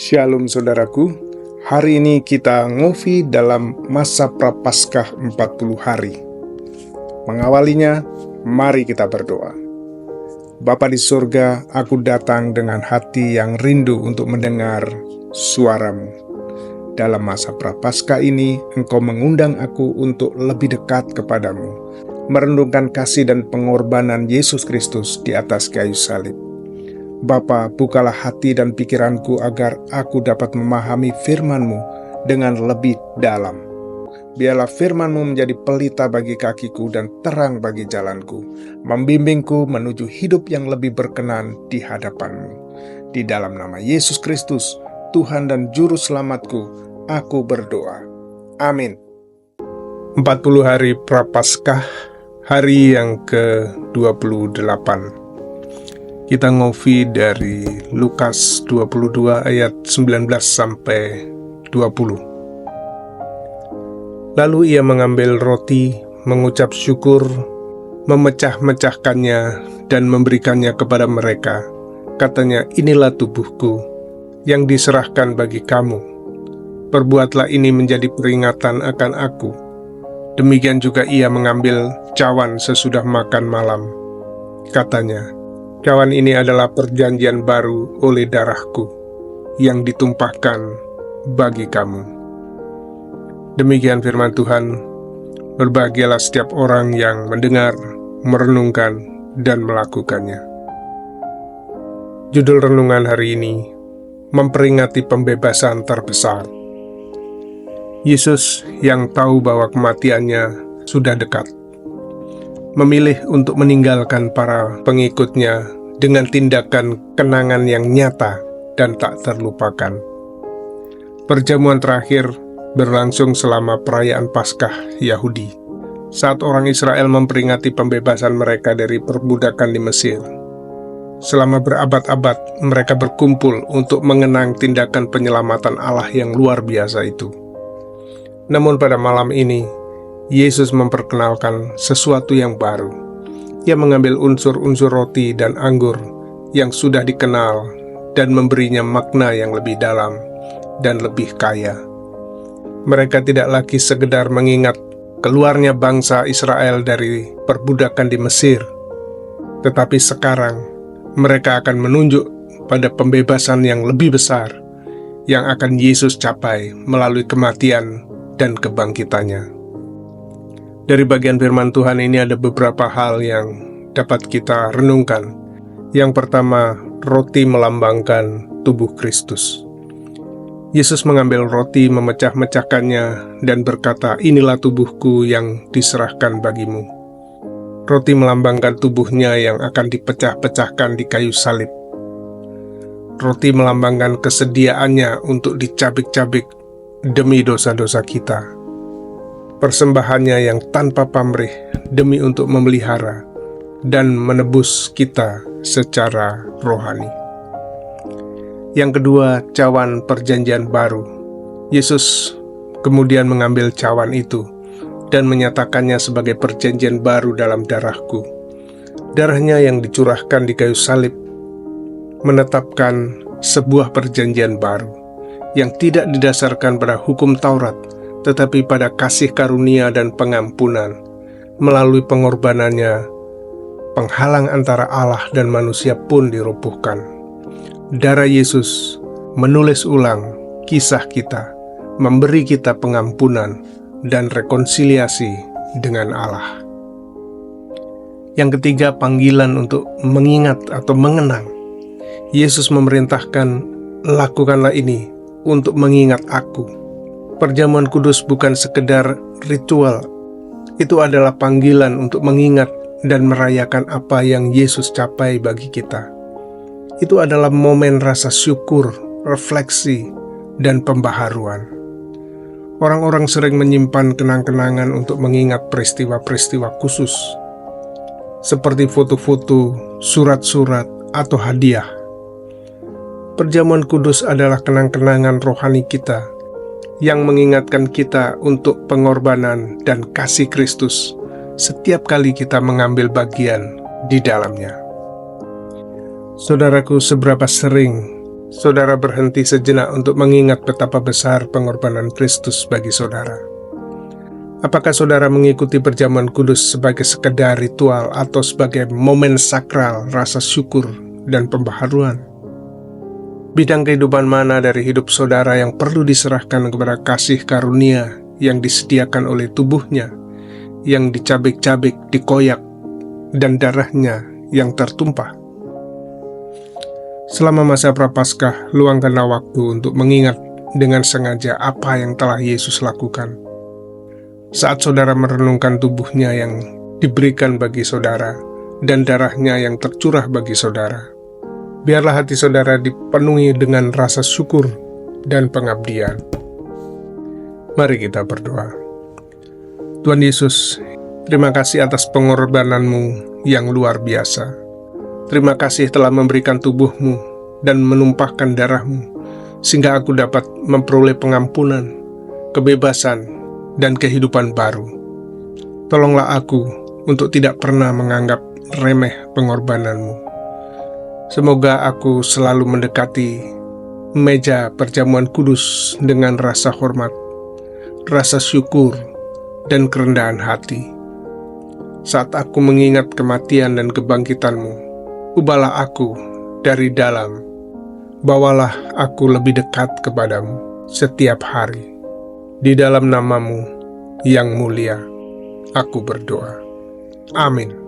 Shalom saudaraku, hari ini kita ngopi dalam masa Prapaskah 40 hari. Mengawalinya, mari kita berdoa. Bapa di surga, aku datang dengan hati yang rindu untuk mendengar suara-Mu. Dalam masa Prapaskah ini, Engkau mengundang aku untuk lebih dekat kepadamu, merenungkan kasih dan pengorbanan Yesus Kristus di atas kayu salib. Bapa, bukalah hati dan pikiranku agar aku dapat memahami firman-Mu dengan lebih dalam. Biarlah firman-Mu menjadi pelita bagi kakiku dan terang bagi jalanku, membimbingku menuju hidup yang lebih berkenan di hadapan-Mu. Di dalam nama Yesus Kristus, Tuhan dan Juru Selamatku, aku berdoa. Amin. 40 hari Prapaskah, hari yang ke-28. Kita ngopi dari Lukas 22 ayat 19 sampai 20. Lalu ia mengambil roti, mengucap syukur, memecah-mecahkannya dan memberikannya kepada mereka. Katanya, inilah tubuhku yang diserahkan bagi kamu. Perbuatlah ini menjadi peringatan akan aku. Demikian juga ia mengambil cawan sesudah makan malam. Katanya, cawan ini adalah perjanjian baru oleh darahku yang ditumpahkan bagi kamu. Demikian firman Tuhan. Berbahagialah setiap orang yang mendengar, merenungkan, dan melakukannya. Judul renungan hari ini, memperingati pembebasan terbesar. Yesus yang tahu bahwa kematiannya sudah dekat, memilih untuk meninggalkan para pengikutnya dengan tindakan kenangan yang nyata dan tak terlupakan. Perjamuan terakhir berlangsung selama perayaan Paskah Yahudi, saat orang Israel memperingati pembebasan mereka dari perbudakan di Mesir. Selama berabad-abad, mereka berkumpul untuk mengenang tindakan penyelamatan Allah yang luar biasa itu. Namun pada malam ini, Yesus memperkenalkan sesuatu yang baru. Ia mengambil unsur-unsur roti dan anggur yang sudah dikenal dan memberinya makna yang lebih dalam dan lebih kaya. Mereka tidak lagi sekedar mengingat keluarnya bangsa Israel dari perbudakan di Mesir, tetapi sekarang mereka akan menunjuk pada pembebasan yang lebih besar yang akan Yesus capai melalui kematian dan kebangkitannya. Dari bagian firman Tuhan ini ada beberapa hal yang dapat kita renungkan. Yang pertama, roti melambangkan tubuh Kristus. Yesus mengambil roti, memecah-mecahkannya, dan berkata, inilah tubuhku yang diserahkan bagimu. Roti melambangkan tubuhnya yang akan dipecah-pecahkan di kayu salib. Roti melambangkan kesediaannya untuk dicabik-cabik demi dosa-dosa kita. Persembahannya yang tanpa pamrih demi untuk memelihara dan menebus kita secara rohani. Yang kedua, cawan perjanjian baru. Yesus kemudian mengambil cawan itu dan menyatakannya sebagai perjanjian baru dalam darahku. Darahnya yang dicurahkan di kayu salib menetapkan sebuah perjanjian baru yang tidak didasarkan pada hukum Taurat, tetapi pada kasih karunia dan pengampunan. Melalui pengorbanannya, penghalang antara Allah dan manusia pun dirobohkan. Darah Yesus menulis ulang kisah kita, memberi kita pengampunan dan rekonsiliasi dengan Allah. Yang ketiga, panggilan untuk mengingat atau mengenang. Yesus memerintahkan, lakukanlah ini untuk mengingat aku. Perjamuan kudus bukan sekedar ritual, itu adalah panggilan untuk mengingat dan merayakan apa yang Yesus capai bagi kita. Itu adalah momen rasa syukur, refleksi, dan pembaharuan. Orang-orang sering menyimpan kenang-kenangan untuk mengingat peristiwa-peristiwa khusus, seperti foto-foto, surat-surat, atau hadiah. Perjamuan kudus adalah kenang-kenangan rohani kita, yang mengingatkan kita untuk pengorbanan dan kasih Kristus setiap kali kita mengambil bagian di dalamnya. Saudaraku, seberapa sering saudara berhenti sejenak untuk mengingat betapa besar pengorbanan Kristus bagi saudara. Apakah saudara mengikuti perjamuan kudus sebagai sekedar ritual atau sebagai momen sakral rasa syukur dan pembaharuan? Bidang kehidupan mana dari hidup saudara yang perlu diserahkan kepada kasih karunia yang disediakan oleh tubuhnya, yang dicabik-cabik, dikoyak, dan darahnya yang tertumpah? Selama masa Prapaskah, luangkanlah waktu untuk mengingat dengan sengaja apa yang telah Yesus lakukan. Saat saudara merenungkan tubuhnya yang diberikan bagi saudara dan darahnya yang tercurah bagi saudara, biarlah hati saudara dipenuhi dengan rasa syukur dan pengabdian. Mari kita berdoa. Tuhan Yesus, terima kasih atas pengorbananmu yang luar biasa. Terima kasih telah memberikan tubuhmu dan menumpahkan darahmu, sehingga aku dapat memperoleh pengampunan, kebebasan, dan kehidupan baru. Tolonglah aku untuk tidak pernah menganggap remeh pengorbananmu. Semoga aku selalu mendekati meja perjamuan kudus dengan rasa hormat, rasa syukur, dan kerendahan hati. Saat aku mengingat kematian dan kebangkitanmu, ubahlah aku dari dalam, bawalah aku lebih dekat kepadamu setiap hari. Di dalam namamu yang mulia, aku berdoa. Amin.